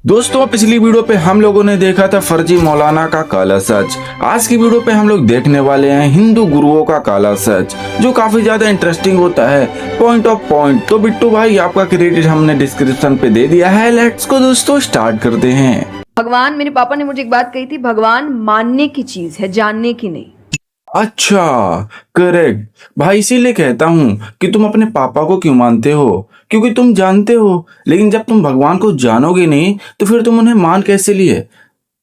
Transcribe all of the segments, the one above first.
दोस्तों पिछली वीडियो पे हम लोगों ने देखा था फर्जी मौलाना का काला सच। आज की वीडियो पे हम लोग देखने वाले हैं हिंदू गुरुओं का काला सच, जो काफी ज्यादा इंटरेस्टिंग होता है, पॉइंट ऑफ पॉइंट। तो बिट्टू भाई आपका क्रेडिट हमने डिस्क्रिप्शन पे दे दिया है। लेट्स को दोस्तों स्टार्ट करते हैं। भगवान, मेरे पापा ने मुझे एक बात कही थी, भगवान मानने की चीज है, जानने की नहीं। अच्छा, करेक्ट भाई, इसीलिए कहता हूँ कि तुम अपने पापा को क्यों मानते हो, क्योंकि तुम जानते हो, लेकिन जब तुम भगवान को जानोगे नहीं तो फिर तुम उन्हें मान कैसे लिए।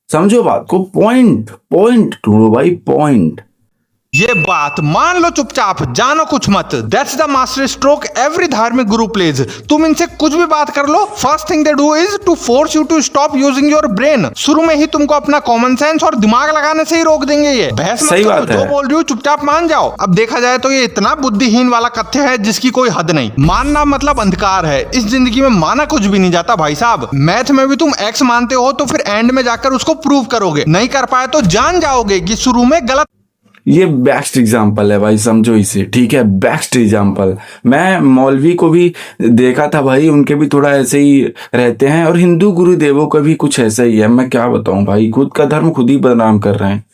समझो बात को, पॉइंट पॉइंट ढूंढो भाई, पॉइंट। ये बात मान लो चुपचाप, जानो कुछ मत। That's the master stroke every धार्मिक गुरु प्लेज। तुम इनसे कुछ भी बात कर लो, first thing they do is to force you to stop using your brain. शुरू में ही तुमको अपना कॉमन सेंस और दिमाग लगाने से ही रोक देंगे। ये बहस मत करो, जो बोल रही हूँ चुपचाप मान जाओ। अब देखा जाए तो ये इतना बुद्धिहीन वाला कथ्य है जिसकी कोई हद नहीं। मानना मतलब अंधकार है। इस जिंदगी में माना कुछ भी नहीं जाता भाई साहब। मैथ में भी तुम एक्स मानते हो तो फिर एंड में जाकर उसको प्रूव करोगे, नहीं कर पाए तो जान जाओगे कि शुरू में गलत। ये बेस्ट एग्जाम्पल है भाई, समझो इसे, ठीक है, बेस्ट एग्जाम्पल। मैं मौलवी को भी देखा था भाई, उनके भी थोड़ा ऐसे ही रहते हैं, और हिंदू गुरुदेवों का भी कुछ ऐसा ही है। मैं क्या बताऊं भाई, खुद का धर्म खुद ही बदनाम कर रहे हैं।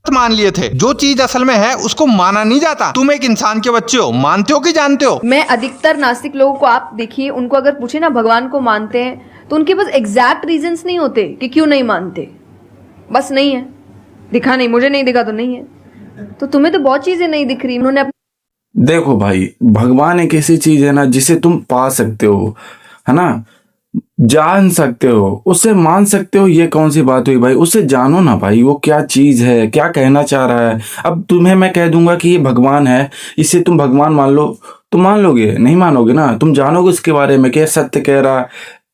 मान लिए थे, जो चीज असल में है उसको माना नहीं जाता। तुम एक इंसान के बच्चे हो, मानते हो कि जानते हो? मैं अधिकतर नास्तिक लोगों को आप देखिए, उनको अगर पूछे ना भगवान को मानते हैं तो उनके पास एग्जैक्ट रीजंस नहीं होते कि क्यों नहीं मानते। बस नहीं है, दिखा नहीं, मुझे नहीं दिखा तो नहीं है। तो तुम्हें तो बहुत चीजें नहीं दिख रही। उन्होंने देखो भाई, भगवान एक ऐसी चीज है ना जिसे तुम पा सकते हो, है ना, जान सकते हो, उसे मान सकते हो। ये कौन सी बात हुई भाई, उसे जानो ना भाई, वो क्या चीज है, क्या कहना चाह रहा है। अब तुम्हें मैं कह दूंगा कि ये भगवान है, इसे तुम भगवान मान लो, तुम मान लोगे? नहीं मानोगे ना, तुम जानोगे उसके बारे में क्या सत्य कह रहा है।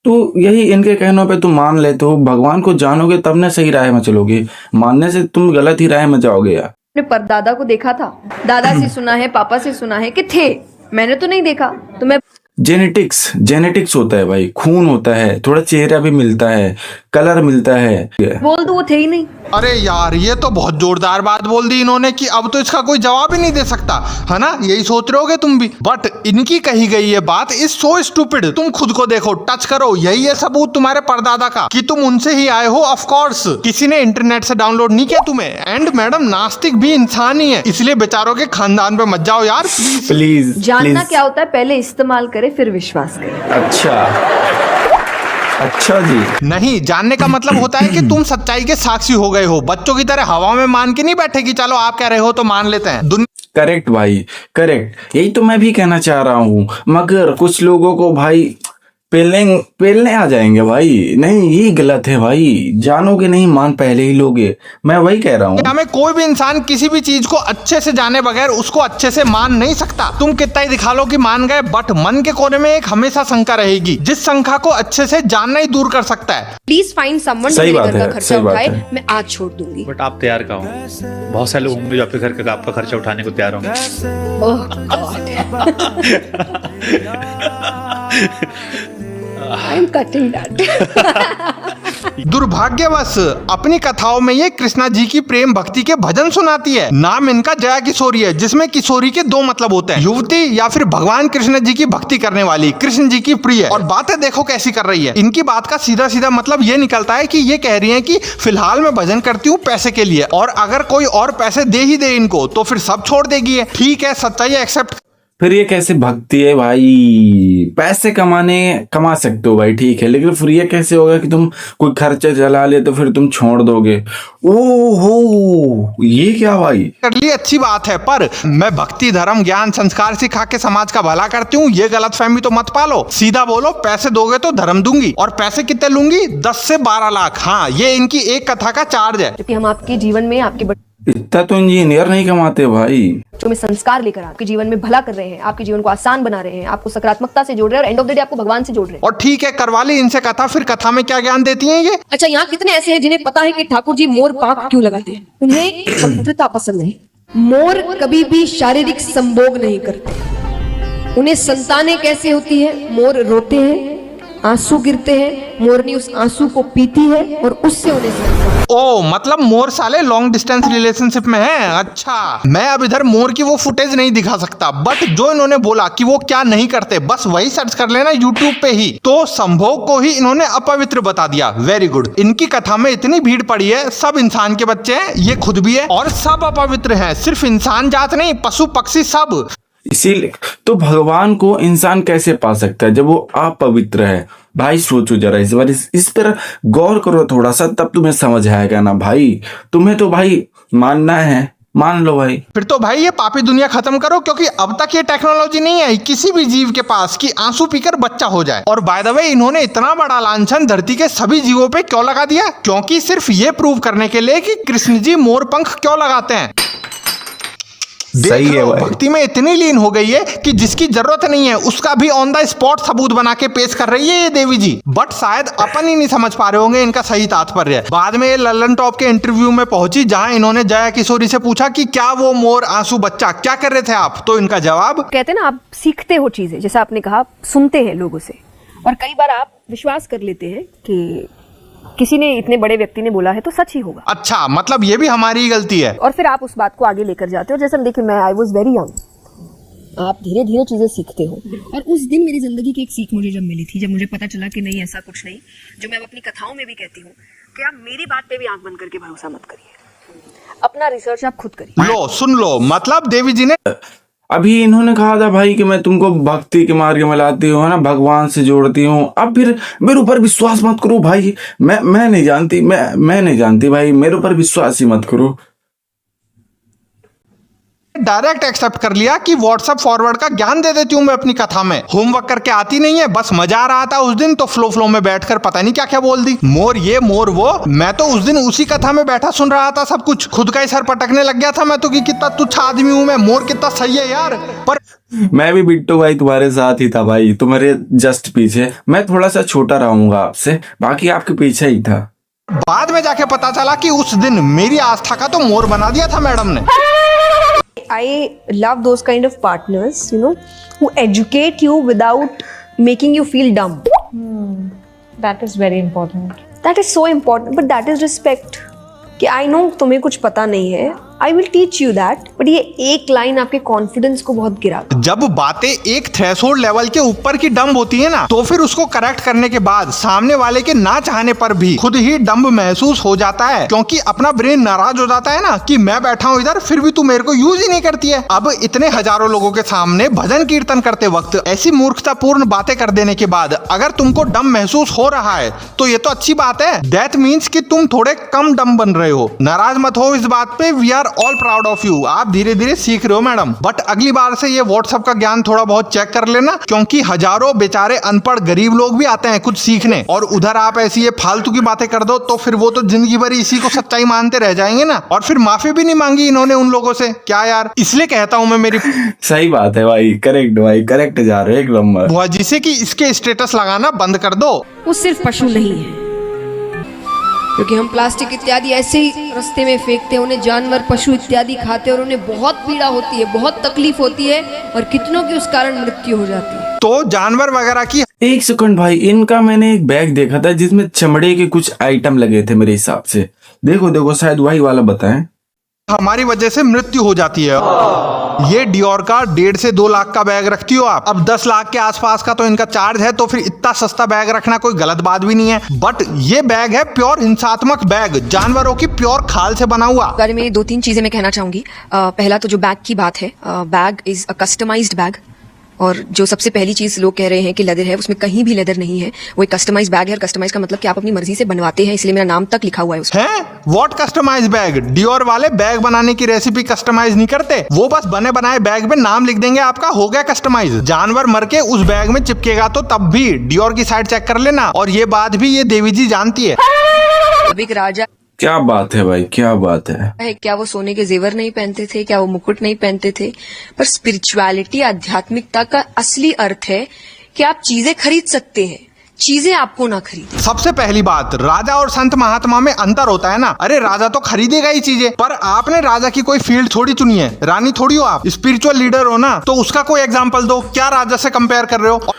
तो यही इनके कहनों पे तुम मान लेते हो। भगवान को जानोगे तब ना सही राह में चलोगे, मानने से तुम गलत ही राह में जाओगे यार। अपने परदादा को देखा था, दादा से सुना है, पापा से सुना है कि थे, मैंने तो नहीं देखा। तो मैं जेनेटिक्स होता है भाई, खून होता है, थोड़ा चेहरा भी मिलता है, कलर मिलता है। बोल दो वो थे ही नहीं। अरे यार, ये तो बहुत जोरदार बात बोल दी इन्होंने कि अब तो इसका कोई जवाब ही नहीं दे सकता, है ना? यही सोच रहे होगे तुम भी। बट इनकी कही गई ये बात इज सो स्टूपिड। तुम खुद को देखो, टच करो, यही है सबूत तुम्हारे परदादा का कि तुम उनसे ही आए हो। ऑफ कोर्स किसी ने इंटरनेट से डाउनलोड नहीं किया तुम्हें। एंड मैडम, नास्तिक भी इंसान ही है, इसलिए बेचारों के खानदान पे मत जाओ यार, प्लीज। जानना क्या होता है, पहले इस्तेमाल करे फिर विश्वास करे। अच्छा जी। नहीं, जानने का मतलब होता है कि तुम सच्चाई के साक्षी हो गए हो। बच्चों की तरह हवा में मान के नहीं बैठे कि चलो आप कह रहे हो तो मान लेते हैं। करेक्ट भाई, करेक्ट, यही तो मैं भी कहना चाह रहा हूँ। मगर कुछ लोगों को भाई पेलने आ जाएंगे भाई। नहीं, ये गलत है भाई, जानोगे नहीं, मान पहले ही लोगे। मैं वही कह रहा हूँ। हमें कोई भी इंसान किसी भी चीज को अच्छे से जाने बगैर उसको अच्छे से मान नहीं सकता। तुम कितना ही दिखा लो कि मान गए, बट मन के कोने में एक हमेशा शंका रहेगी, जिस शंका को अच्छे से जानना ही दूर कर सकता है। प्लीज फाइंड समवन सही मेरे बात घर का है, खर्चा सही बात उठाए, है। मैं आज छोड़ दूंगी। बट आप तैयार का हो, बहुत सारे लोग होंगे जो आपके घर का आपका खर्चा उठाने को तैयार होंगे। ओह आई एम कटिंग दैट। दुर्भाग्यवश अपनी कथाओं में ये कृष्णा जी की प्रेम भक्ति के भजन सुनाती है। नाम इनका जया किशोरी है, जिसमें किशोरी के दो मतलब होते हैं, युवती या फिर भगवान कृष्ण जी की भक्ति करने वाली, कृष्ण जी की प्रिय। और बातें देखो कैसी कर रही है। इनकी बात का सीधा सीधा मतलब ये निकलता है कि ये कह रही है कि फिलहाल मैं भजन करती हूँ पैसे के लिए, और अगर कोई और पैसे दे ही दे इनको तो फिर सब छोड़ देगी ये। ठीक है, सच्चाई एक्सेप्ट। फिर ये कैसे भक्ति है भाई? पैसे कमा सकते हो भाई, ठीक है, लेकिन फिर ये कैसे होगा कि तुम कोई खर्चा चला ले तो फिर तुम छोड़ दोगे? ओहो, ये क्या भाई? कर ली अच्छी बात है, पर मैं भक्ति, धर्म, ज्ञान, संस्कार सिखा के समाज का भला करती हूँ, ये गलतफहमी तो मत पालो। सीधा बोलो, पैसे दोगे तो धर्म दूंगी। और पैसे कितने लूंगी? 10 से 12 लाख। हाँ, ये इनकी एक कथा का चार्ज है। क्योंकि हम आपके जीवन में, आपके इतना तो इंजीनियर नहीं कमाते भाई। बच्चों में संस्कार लेकर आपके जीवन में भला कर रहे हैं, आपके जीवन को आसान बना रहे हैं, आपको सकारात्मकता से जोड़ रहे हैं, और एंड ऑफ द डे आपको भगवान से जोड़ रहे हैं। और ठीक है, करवा ली इनसे कथा, फिर कथा में क्या ज्ञान देती हैं ये? अच्छा, यहाँ कितने ऐसे हैं जिन्हें पता है कि ठाकुर जी मोर पाक क्यों लगाते हैं? उन्हें पवित्रता पसंद नहीं। मोर कभी भी शारीरिक संभोग नहीं करते। उन्हें संतानें कैसे होती है? मोर रोते हैं आंसू गिरते हैं, मोरनी उस आंसू को पीती है और उससे उन्हें सहन करना। ओ मतलब मोर साले लॉन्ग डिस्टेंस रिलेशनशिप में है। अच्छा, मैं अब इधर मोर की वो फुटेज नहीं दिखा सकता, बट जो इन्होंने बोला कि वो क्या नहीं करते बस वही सर्च कर लेना यूट्यूब पे ही। तो संभोग को ही इन्होंने अपवित्र बता दिया। Very good. इनकी कथा में इतनी भीड़ पड़ी है, सब इंसान के बच्चे हैं, ये खुद भी है और सब अपवित्र हैं। सिर्फ इंसान जात नहीं, पशु पक्षी सब। इसीलिए तो भगवान को इंसान कैसे पा सकता है जब वो अपवित्र है? भाई सोचो जरा इस बार, इस पर गौर करो थोड़ा सा, तब तुम्हें समझ आएगा ना भाई। तुम्हें तो भाई मानना है, मान लो भाई। फिर तो भाई ये पापी दुनिया खत्म करो, क्योंकि अब तक ये टेक्नोलॉजी नहीं आई किसी भी जीव के पास कि आंसू पीकर बच्चा हो जाए। और बाय द वे इन्होंने इतना बड़ा लांछन धरती के सभी जीवों पे क्यों लगा दिया? क्योंकि सिर्फ ये प्रूव करने के लिए कि कृष्ण जी मोर पंख क्यों लगाते हैं। सही है भाई। भक्ति में इतनी लीन हो गई है कि जिसकी जरूरत नहीं है उसका भी ऑन द स्पॉट सबूत बना के पेश कर रही है ये देवी जी। बट शायद अपन ही नहीं समझ पा रहे होंगे इनका सही तात्पर्य। बाद में ये लल्लन टॉप के इंटरव्यू में पहुंची जहां इन्होंने जया किशोरी से पूछा कि क्या वो मोर आंसू बच्चा क्या कर रहे थे आप, तो इनका जवाब, कहते हैं ना आप सीखते हो चीजें, जैसे आपने कहा सुनते हैं लोगों से, और कई बार आप विश्वास कर लेते हैं कि किसी ने, इतने बड़े व्यक्ति ने बोला है तो सच ही होगा। अच्छा मतलब ये भी हमारी गलती है। और फिर आप उस बात को आगे लेकर जाते हो। जैसे देखिए, मैं आई वॉज वेरी यंग, आप धीरे धीरे चीजें सीखते हो। और उस दिन मेरी जिंदगी की एक सीख मुझे जब मिली थी, जब मुझे पता चला कि नहीं ऐसा कुछ नहीं, जो मैं अपनी कथाओं में भी कहती हूँ कि आप मेरी बात पे भी आंख बंद करके भरोसा मत करिए, अपना रिसर्च आप खुद करिए। लो सुन लो, मतलब देवी जी ने अभी इन्होंने कहा था भाई कि मैं तुमको भक्ति के मार्ग में लाती हूँ, है ना, भगवान से जोड़ती हूँ। अब फिर मेरे ऊपर विश्वास मत करो भाई। मैं नहीं जानती, मैं नहीं जानती भाई, मेरे ऊपर विश्वास ही मत करो। डायरेक्ट एक्सेप्ट कर लिया कि व्हाट्सएप फॉरवर्ड का ज्ञान दे देती हूँ मैं अपनी कथा में। होमवर्क करके आती नहीं है, बस मजा आ रहा था उस दिन तो फ्लो में बैठकर पता नहीं क्या क्या बोल दी। मोर ये मोर वो, मैं तो उस दिन उसी कथा में बैठा सुन रहा था सब कुछ। खुद का ही सर पटकने लग गया था मैं तो कि कितना तुच्छ आदमी हूं मैं, मोर कितना सही है यार। पर मैं भी बिट्टू भाई तुम्हारे साथ ही था भाई, तुम्हारे जस्ट पीछे। मैं थोड़ा सा छोटा रहूंगा आपसे, बाकी आपके पीछे ही था। बाद में जाके पता चला कि उस दिन मेरी आस्था का तो मोर बना दिया था मैडम ने। I love those kind of partners, you know, who educate you without making you feel dumb. That is very important. That is so important, but that is respect. कि I know तुम्हें कुछ पता नहीं है, I will teach you that, but ये एक line आपके confidence को बहुत गिरा। जब बातें एक थ्रेशोल्ड लेवल के ऊपर की डंब होती है ना, तो फिर उसको करेक्ट करने के बाद सामने वाले के ना चाहने पर भी खुद ही डंब महसूस हो जाता है, क्योंकि अपना ब्रेन नाराज हो जाता है ना कि मैं बैठा हूँ इधर फिर भी तू मेरे को यूज ही नहीं करती है। अब इतने हजारों लोगों के सामने भजन कीर्तन करते वक्त ऐसी मूर्खतापूर्ण बातें कर देने के बाद अगर तुमको डंब महसूस हो रहा है तो ये तो अच्छी बात है। दैट मीन्स कि तुम थोड़े कम डंब बन रहे हो। नाराज मत हो इस बात पे, we are all proud of you. आप धीरे धीरे सीख रहे हो मैडम, बट अगली बार से ये व्हाट्सएप का ज्ञान थोड़ा बहुत चेक कर लेना, क्योंकि हजारों बेचारे अनपढ़ गरीब लोग भी आते हैं कुछ सीखने, और उधर आप ऐसी ये फालतू की बातें कर दो तो फिर वो तो जिंदगी भर इसी को सच्चाई मानते रह जाएंगे ना। और फिर माफी भी नहीं मांगी इन्होंने उन लोगों से, क्या यार। इसलिए कहता हूं मैं, मेरी सही बात है भाई, करेक्ट भाई, करेक्ट जा रहे हो एक नंबर। बुआ जी से कि इसके स्टेटस लगाना बंद कर दो। वो सिर्फ पशु नहीं है, क्योंकि हम प्लास्टिक इत्यादि ऐसे ही रास्ते में फेंकते हैं, उन्हें जानवर पशु इत्यादि खाते हैं और उन्हें बहुत पीड़ा होती है, बहुत तकलीफ होती है और कितनों की उस कारण मृत्यु हो जाती है। तो जानवर वगैरह की एक सेकंड भाई, इनका मैंने एक बैग देखा था जिसमें चमड़े के कुछ आइटम लगे थे मेरे हिसाब से। देखो शायद वही वाला बताएं। हमारी वजह से मृत्यु हो जाती है। ये डियोर का 1.5 से 2 लाख का बैग रखती हो आप। अब 10 लाख के आसपास का तो इनका चार्ज है, तो फिर इतना सस्ता बैग रखना कोई गलत बात भी नहीं है। बट ये बैग है प्योर हिंसात्मक बैग, जानवरों की प्योर खाल से बना हुआ। बारे में 2-3 चीजें मैं कहना चाहूंगी। पहला तो जो बैग की बात है, bag is a customized bag, और जो सबसे पहली चीज लोग कह रहे हैं कि लेदर है, उसमें कहीं भी लेदर नहीं है। वो एक कस्टमाइज बैग है, और कस्टमाइज का मतलब कि आप अपनी मर्जी से बनवाते हैं, इसलिए मेरा नाम तक लिखा हुआ है उसमें। हैं? What customize bag? डियोर वाले बैग बनाने की रेसिपी कस्टमाइज नहीं करते, वो बस बने बनाए बैग में नाम लिख देंगे आपका, हो गया कस्टमाइज। जानवर मर के उस बैग में चिपकेगा तो तब भी डियोर की साइड चेक कर लेना। और ये बात भी ये देवी जी जानती है। अब एक राजा, क्या बात है भाई, क्या बात है। क्या वो सोने के जेवर नहीं पहनते थे, क्या वो मुकुट नहीं पहनते थे? पर स्पिरिचुअलिटी, आध्यात्मिकता का असली अर्थ है कि आप चीजें खरीद सकते हैं, चीजें आपको ना खरीदें। सबसे पहली बात, राजा और संत महात्मा में अंतर होता है ना। अरे राजा तो खरीदेगा ही चीजें, पर आपने राजा की कोई फील्ड थोड़ी चुनी है, रानी थोड़ी हो आप, स्पिरिचुअल लीडर हो ना, तो उसका कोई एग्जांपल दो, क्या राजा से कंपेयर कर रहे हो।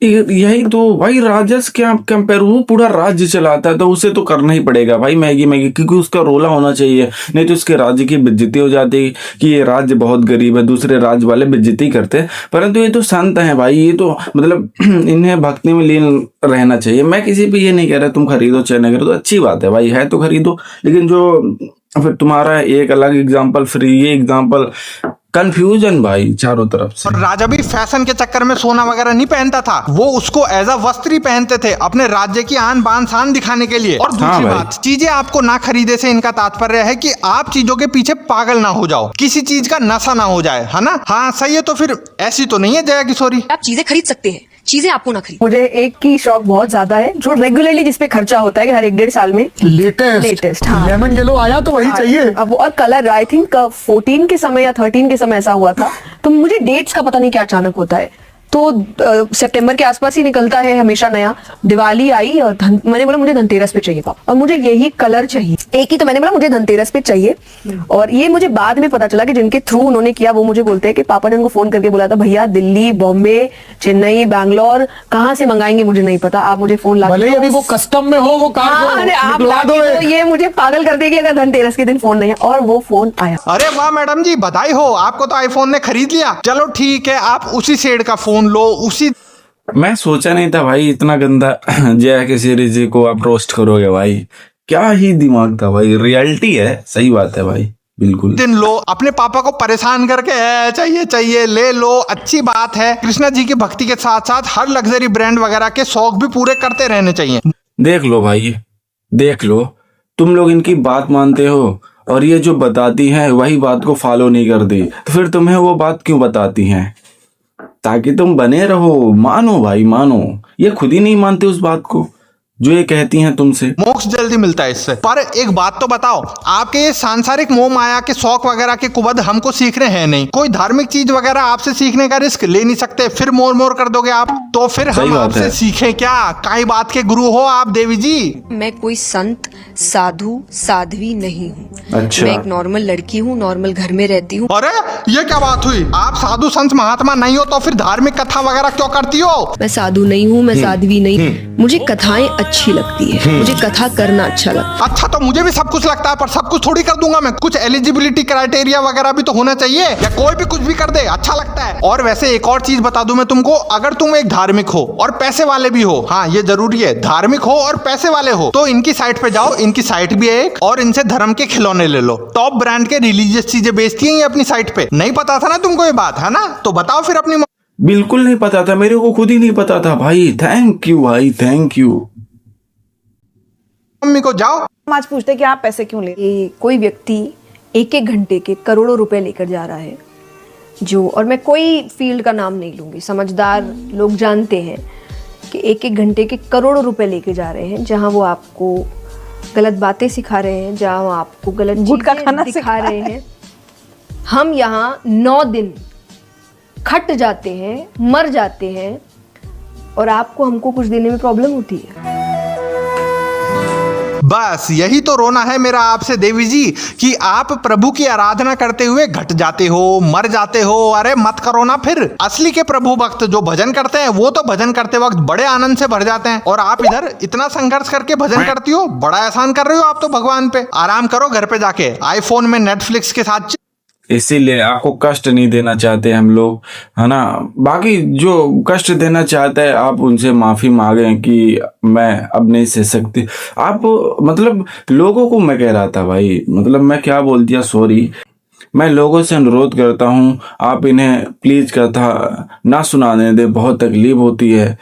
यही तो भाई, राजा से क्या कंपेयर, वो पूरा राज्य चलाता है तो उसे तो करना ही पड़ेगा भाई मैगी मैगी, क्योंकि उसका रोला होना चाहिए, नहीं तो उसके राज्य की बेइज्जती हो जाती कि ये राज्य बहुत गरीब है, दूसरे राज्य वाले बेइज्जती करते हैं। परंतु ये तो संत हैं भाई, ये तो मतलब इन्हें भक्ति में लीन रहना चाहिए। मैं किसी पे ये नहीं कह रहा तुम खरीदो चाहे नहीं खरीदो, अच्छी बात है भाई, है तो खरीदो, लेकिन जो फिर तुम्हारा एक अलग एग्जाम्पल, फिर ये एग्जाम्पल, कंफ्यूजन भाई चारों तरफ से। और राजा भी फैशन के चक्कर में सोना वगैरह नहीं पहनता था, वो उसको एज अ वस्त्र ही पहनते थे, अपने राज्य की आन बान शान दिखाने के लिए। और दूसरी भाई। बात, चीजें आपको ना खरीदे से इनका तात्पर्य है कि आप चीजों के पीछे पागल ना हो जाओ, किसी चीज का नशा ना हो जाए, है ना। हाँ सही है, तो फिर ऐसी तो नहीं है जया किशोरी। आप चीजें खरीद सकते हैं, चीजें आपको ना खरीदें। मुझे एक की शौक बहुत ज्यादा है, जो रेगुलरली जिसपे खर्चा होता है कि हर 1-1.5 साल में लेटेस्ट हाँ। लेमन येलो आया तो वही चाहिए। अब और कलर आई थिंक 14 के समय या 13 के समय ऐसा हुआ था, तो मुझे डेट्स का पता नहीं क्या अचानक होता है, तो सितंबर के आसपास ही निकलता है हमेशा नया। दिवाली आई और मैंने बोला मुझे धनतेरस पे चाहिए पापा, और मुझे यही कलर चाहिए एक ही, तो मैंने बोला मुझे धनतेरस पे चाहिए। और ये मुझे बाद में पता चला कि जिनके थ्रू उन्होंने किया वो मुझे बोलते हैं कि पापा ने उनको फोन करके बोला था, भैया दिल्ली, बॉम्बे, चेन्नई, बैंगलोर कहाँ से मंगाएंगे मुझे नहीं पता, आप मुझे फोन ला भले ही अभी वो कस्टम में हो, वो अरे आप निकलवा ला दो के एक। तो ये मुझे पागल कर देगी अगर धनतेरस के दिन फोन नहीं है, और वो फोन आया। अरे वाह मैडम जी, बधाई हो, आपको तो आईफोन ने खरीद लिया। चलो ठीक है, आप उसी शेड का फोन लो, उसी। मैं सोचा नहीं था भाई इतना गंदा जया की सीरीज को आप रोस्ट करोगे भाई, क्या ही दिमाग था भाई, रियलिटी है, सही बात है भाई, बिल्कुल। दिन लो, अपने पापा को परेशान करके चाहिए चाहिए ले लो, अच्छी बात है। कृष्णा जी की भक्ति के साथ साथ हर लग्जरी ब्रांड वगैरह के शौक भी पूरे करते रहने चाहिए। देख लो भाई, देख लो, तुम लोग इनकी बात मानते हो और ये जो बताती हैं वही बात को फॉलो नहीं करती, तो फिर तुम्हें वो बात क्यों बताती हैं? ताकि तुम बने रहो, मानो भाई मानो, ये खुद ही नहीं मानते उस बात को जो ये कहती हैं तुमसे। मोक्ष जल्दी मिलता है इससे। पर एक बात तो बताओ, आपके ये सांसारिक मोह माया के शौक वगैरह के कुबद हमको सीखने हैं नहीं, कोई धार्मिक चीज वगैरह आपसे सीखने का रिस्क ले नहीं सकते, फिर मोर मोर कर दोगे आप, तो फिर हम आपसे सीखें क्या? काई बात के गुरु हो आप देवी जी? मैं कोई संत, साधु, साध्वी नहीं हूँ। अच्छा। मैं एक नॉर्मल लड़की हूँ, नॉर्मल घर में रहती हूँ। अरे ये क्या बात हुई? आप साधु संत महात्मा नहीं हो तो फिर धार्मिक कथा वगैरह क्यों करती हो? मैं साधु नहीं हूँ, मैं साध्वी नहीं, मुझे कथाएं अच्छी लगती है, मुझे कथा करना अच्छा लगता है। अच्छा, तो मुझे भी सब कुछ लगता है, पर सब कुछ थोड़ी कर दूंगा मैं, कुछ एलिजिबिलिटी क्राइटेरिया वगैरह भी तो होना चाहिए, या कोई भी कुछ भी कर दे अच्छा लगता है। और वैसे एक और चीज बता दूं मैं तुमको, अगर तुम एक धार्मिक हो और पैसे वाले भी हो, हाँ ये जरूरी है, धार्मिक हो और पैसे वाले हो, तो इनकी साइट पे जाओ, इनकी साइट भी है एक, और इनसे धर्म के खिलौने ले लो, टॉप ब्रांड के रिलीजियस चीजें बेचती हैं ये अपनी साइट पे। नहीं पता था ना तुमको ये बात, है ना? तो बताओ फिर अपनी। बिल्कुल नहीं पता था, मेरे को खुद ही नहीं पता था भाई, थैंक यू भाई, थैंक यू। मम्मी को जाओ। हम आज पूछते हैं कि आप पैसे क्यों ले। कोई व्यक्ति 1-1 घंटे के करोड़ों रुपए लेकर जा रहा है, जो, और मैं कोई फील्ड का नाम नहीं लूंगी, समझदार लोग जानते हैं कि 1-1 घंटे के करोड़ों रुपए लेके जा रहे हैं, जहां वो आपको गलत बातें सिखा रहे हैं, जहां वो आपको गलत गुटखा चीजें खाना दिखा रहे हैं। हम यहाँ 9 दिन खट जाते हैं, मर जाते हैं, और आपको हमको कुछ देने में प्रॉब्लम होती है। बस यही तो रोना है मेरा आपसे देवी जी, कि आप प्रभु की आराधना करते हुए घट जाते हो, मर जाते हो। अरे मत करो ना फिर। असली के प्रभु भक्त जो भजन करते हैं वो तो भजन करते वक्त बड़े आनंद से भर जाते हैं, और आप इधर इतना संघर्ष करके भजन करती हो, बड़ा एहसान कर रही हो आप तो भगवान पे। आराम करो घर पे जाके, आईफोन में नेटफ्लिक्स के साथ। इसीलिए आपको कष्ट नहीं देना चाहते हम लोग, है ना। बाकी जो कष्ट देना चाहते हैं आप उनसे माफी मांगे कि मैं अब नहीं सह सकती। आप मतलब लोगों को मैं कह रहा था भाई, मतलब मैं क्या बोल दिया, सॉरी। मैं लोगों से अनुरोध करता हूँ, आप इन्हें प्लीज कथा ना सुनाने दे, बहुत तकलीफ होती है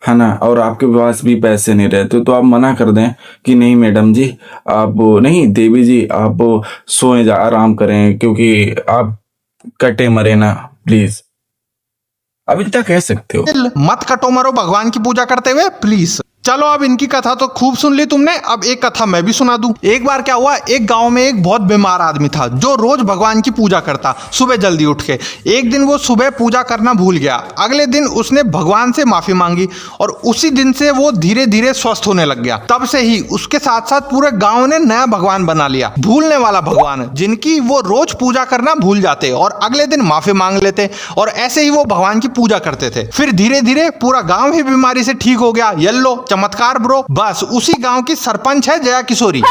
ना। और आपके पास भी पैसे नहीं रहते तो आप मना कर दें कि नहीं मैडम जी, आप नहीं, देवी जी आप सोए जा, आराम करें, क्योंकि आप कटे मरे ना, प्लीज। अब इतना कह सकते हो। मत कटो मरो भगवान की पूजा करते हुए, प्लीज। चलो अब इनकी कथा तो खूब सुन ली तुमने, अब एक कथा मैं भी सुना दूं। एक बार क्या हुआ, एक गांव में एक बहुत बीमार आदमी था जो रोज भगवान की पूजा करता, सुबह जल्दी उठ के। एक दिन वो सुबह पूजा करना भूल गया। अगले दिन उसने भगवान से माफी मांगी और उसी दिन से वो धीरे धीरे स्वस्थ होने लग गया। तब से ही उसके साथ साथ पूरे गांव ने नया भगवान बना लिया, भूलने वाला भगवान, जिनकी वो रोज पूजा करना भूल जाते और अगले दिन माफी मांग लेते और ऐसे ही वो भगवान की पूजा करते थे। फिर धीरे धीरे पूरा गांव ही बीमारी से ठीक हो गया। येलो चमत्कार ब्रो। बस उसी गांव की सरपंच है जया किशोरी।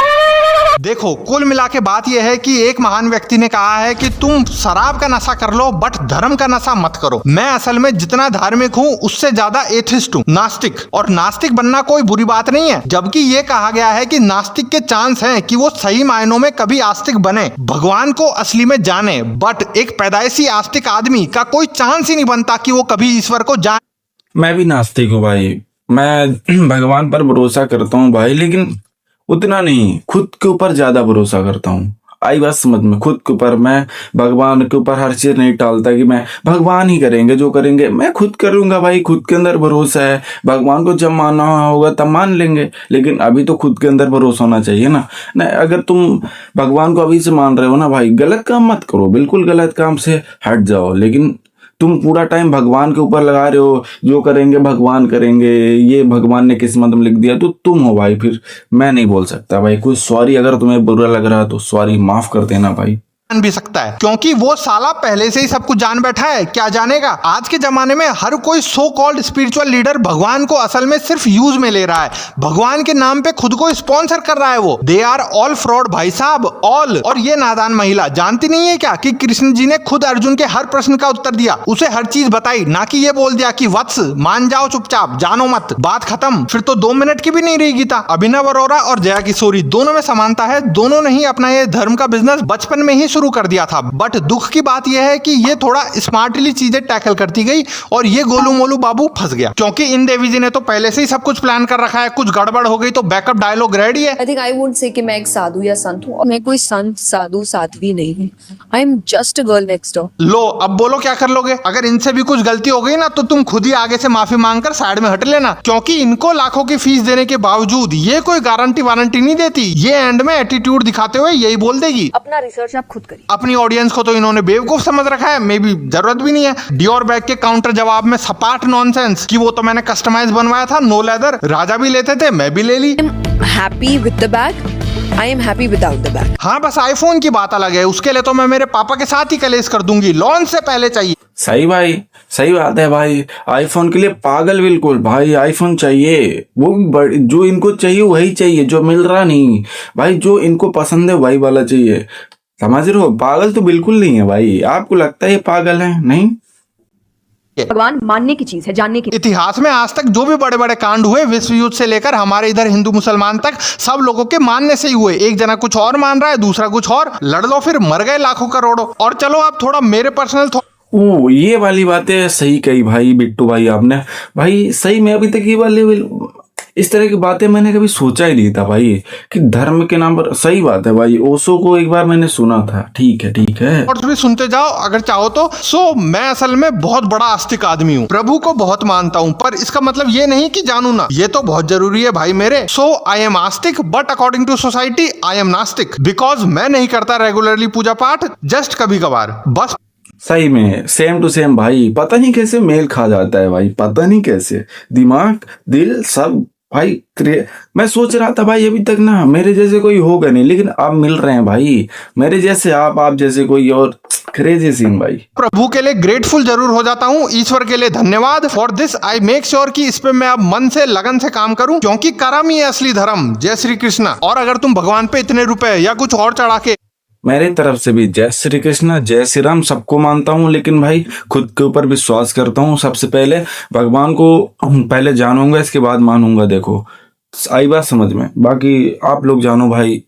देखो कुल मिला के बात यह है कि एक महान व्यक्ति ने कहा है कि तुम शराब का नशा कर लो बट धर्म का नशा मत करो। मैं असल में जितना धार्मिक हूँ उससे ज्यादा एथिस्ट हूँ, नास्तिक। और नास्तिक बनना कोई बुरी बात नहीं है, जबकि ये कहा गया है कि नास्तिक के चांस हैं कि वो सही मायनों में कभी आस्तिक बने, भगवान को असली में जाने। बट एक पैदाइशी आस्तिक आदमी का कोई चांस ही नहीं बनता कि वो कभी ईश्वर को जाने। मैं भी नास्तिक हूँ भाई, मैं भगवान पर भरोसा करता हूँ भाई, लेकिन उतना नहीं, खुद के ऊपर ज्यादा भरोसा करता हूँ। आई बात समझ में, खुद के ऊपर। मैं भगवान के ऊपर हर चीज नहीं टालता कि मैं भगवान ही करेंगे जो करेंगे, मैं खुद करूंगा भाई। खुद के अंदर भरोसा है, भगवान को जब मानना होगा तब मान लेंगे, लेकिन अभी तो खुद के अंदर भरोसा होना चाहिए ना। नहीं, अगर तुम भगवान को अभी से मान रहे हो ना भाई, गलत काम मत करो, बिल्कुल गलत काम से हट जाओ। लेकिन तुम पूरा टाइम भगवान के ऊपर लगा रहे हो, जो करेंगे भगवान करेंगे, ये भगवान ने किस्मत में लिख दिया, तो तुम हो भाई। फिर मैं नहीं बोल सकता भाई कुछ। सॉरी, अगर तुम्हें बुरा लग रहा तो सॉरी, माफ कर देना भाई। जान भी सकता है क्योंकि वो साला पहले से ही सब कुछ जान बैठा है। क्या जानेगा? आज के जमाने में हर कोई सो कॉल्ड स्पिरिचुअल लीडर भगवान को असल में सिर्फ यूज में ले रहा है, भगवान के नाम पे खुद को स्पॉन्सर कर रहा है। वो दे आर ऑल फ्रॉड भाई साहब, ऑल। और ये नादान महिला जानती नहीं है क्या कि कृष्ण जी ने खुद अर्जुन के हर प्रश्न का उत्तर दिया, उसे हर चीज बताई, ना कि ये बोल दिया कि वत्स मान जाओ चुपचाप, जानो मत, बात खत्म। फिर तो 2 मिनट की भी नहीं रही गीता। अभिनव अरोरा और जया किशोरी दोनों में समानता है, दोनों ने ही अपना ये धर्म का बिजनेस बचपन में ही शुरू कर दिया था। बट दुख की बात यह है कि ये थोड़ा स्मार्टली चीजें टैकल करती गई और ये गोलू मोलू बाबू फंस गया, क्योंकि इन देवी जी ने तो पहले से ही सब कुछ प्लान कर रखा है। कुछ गड़बड़ हो गई तो बैकअप डायलॉग रेडी है। I think I would say कि मैं एक साधु या संत हूँ, और मैं कोई संत साधु साध्वी नहीं हूँ। I am just a girl next door. लो अब बोलो क्या कर लोगे? अगर इनसे भी कुछ गलती हो गई ना तो तुम खुद ही आगे से माफी मांगकर साइड में हट लेना, क्योंकि इनको लाखों की फीस देने के बावजूद ये कोई गारंटी वारंटी नहीं देती। ये एंड में एटीट्यूड दिखाते हुए यही बोल देगी, अपना रिसर्च आप खुद करिए। अपनी ऑडियंस को तो इन्होंने बेवकूफ समझ रखा है, मे बी जरूरत भी नहीं है। डियोर बैग के काउंटर जवाब में सपाट नॉनसेंस कि वो तो मैंने कस्टमाइज बनवाया था, नो लेदर, राजा भी लेते थे, मैं भी ले ली। Happy with the bag, I am happy without the bag. हाँ बस आईफोन की बात अलग है, उसके लिए तो मैं मेरे पापा के साथ ही कलेश कर दूंगी, लॉन्च से पहले चाहिए। सही भाई, सही बात है भाई। आईफोन के लिए पागल, बिल्कुल भाई, आईफोन चाहिए। वो भी जो इनको चाहिए वही चाहिए, जो मिल रहा नहीं भाई, जो इनको पसंद है वही वाला चाहिए। समझ रहे हो? पागल तो बिल्कुल नहीं है भाई। आपको लगता है ये पागल है? नहीं, भगवान मानने की चीज है, जानने की। इतिहास में आज तक जो भी बड़े बड़े कांड हुए, विश्व युद्ध से लेकर हमारे इधर हिंदू मुसलमान तक, सब लोगों के मानने से ही हुए। एक जना कुछ और मान रहा है, दूसरा कुछ और, लड़ लो फिर, मर गए लाखों करोड़ों। और चलो अब थोड़ा मेरे पर्सनल ओ ये वाली बातें सही कही भाई बिट्टू भाई आपने। भाई सही में अभी तक ये वाले इस तरह की बातें मैंने कभी सोचा ही नहीं था भाई, कि धर्म के नाम पर। सही बात है भाई, ओशो को एक बार मैंने सुना था। ठीक है ठीक है, और भी सुनते जाओ अगर चाहो तो। मैं असल में बहुत बड़ा आस्तिक आदमी हूँ, प्रभु को बहुत मानता हूँ, पर इसका मतलब ये नहीं कि जानू ना, ये तो बहुत जरूरी है भाई मेरे। आई एम आस्तिक but according to society I am नास्तिक, बिकॉज मैं नहीं करता रेगुलरली पूजा पाठ, जस्ट कभी कभार बस। सही में सेम टू सेम भाई। पता नहीं कैसे मेल खा जाता है भाई, पता नहीं कैसे, दिमाग दिल सब भाई। मैं सोच रहा था भाई अभी तक ना मेरे जैसे कोई होगा नहीं, लेकिन अब मिल रहे हैं भाई मेरे जैसे, आप जैसे कोई और। क्रेजी सीन भाई। प्रभु के लिए ग्रेटफुल जरूर हो जाता हूँ, ईश्वर के लिए धन्यवाद। For this I make sure कि इस पे मैं अब मन से लगन से काम करूँ, क्योंकि कर्म ही है असली धर्म। जय श्री कृष्णा। और अगर तुम भगवान पे इतने रुपए या कुछ और चढ़ा के, मेरी तरफ से भी जय श्री कृष्ण, जय श्री राम। सबको मानता हूँ, लेकिन भाई खुद के ऊपर विश्वास करता हूँ। सबसे पहले भगवान को पहले जानूंगा, इसके बाद मानूंगा। देखो आई बात समझ में। बाकी आप लोग जानो भाई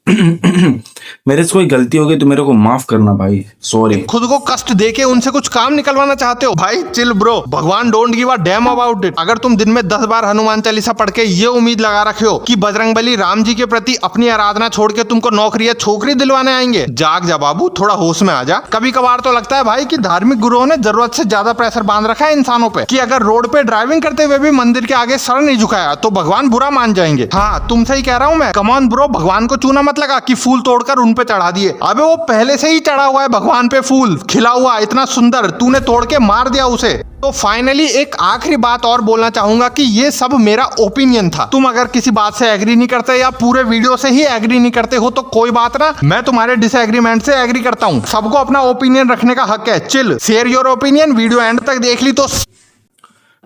मेरे से कोई गलती हो गई तो मेरे को माफ करना भाई, सॉरी। खुद को कष्ट देके उनसे कुछ काम निकलवाना चाहते हो? भाई चिल ब्रो, भगवान don't give a damn about it. अगर तुम दिन में 10 बार हनुमान चालीसा पढ़ के ये उम्मीद लगा रखे हो कि बजरंगबली राम जी के प्रति अपनी आराधना छोड़ के तुमको नौकरी या छोकरी दिलवाने आएंगे, जाग जा बाबू, थोड़ा होश में आ जा। कभी कभार तो लगता है भाई कि धार्मिक गुरुओं ने जरूरत से ज्यादा प्रेशर बांध रखा है इंसानों पे, कि अगर रोड पे ड्राइविंग करते हुए भी मंदिर के आगे सर नहीं झुकाया तो भगवान बुरा मान जाएंगे। हाँ तुमसे ही कह रहा हूँ मैं, कम ऑन ब्रो, भगवान को चूना मत लगा कि फूल तोड़कर उन पे चढ़ा दिए। अबे वो पहले से ही चढ़ा हुआ है भगवान पे फूल, खिला हुआ इतना सुंदर, तूने तोड़ के मार दिया उसे। तो फाइनली एक आखिरी बात और बोलना चाहूंगा कि ये सब मेरा ओपिनियन था। तुम अगर किसी बात से एग्री नहीं करते या पूरे वीडियो से ही एग्री नहीं करते हो तो कोई बात ना, मैं तुम्हारे डिसएग्रीमेंट से एग्री करता हूँ। सबको अपना ओपिनियन रखने का हक है। Chill, share your opinion. Video and तक देख ली तो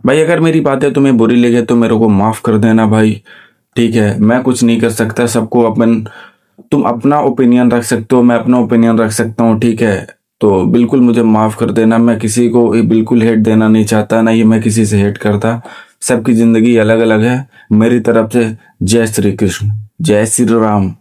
भाई अगर मेरी बातें तुम्हें बुरी लगे तो मेरे को माफ कर देना भाई, ठीक है। मैं कुछ नहीं कर सकता, सबको तुम अपना ओपिनियन रख सकते हो, मैं अपना ओपिनियन रख सकता हूँ, ठीक है। तो बिल्कुल मुझे माफ कर देना। मैं किसी को बिल्कुल हेट देना नहीं चाहता, ना ही मैं किसी से हेट करता। सबकी जिंदगी अलग अलग है। मेरी तरफ से जय श्री कृष्ण, जय श्री राम।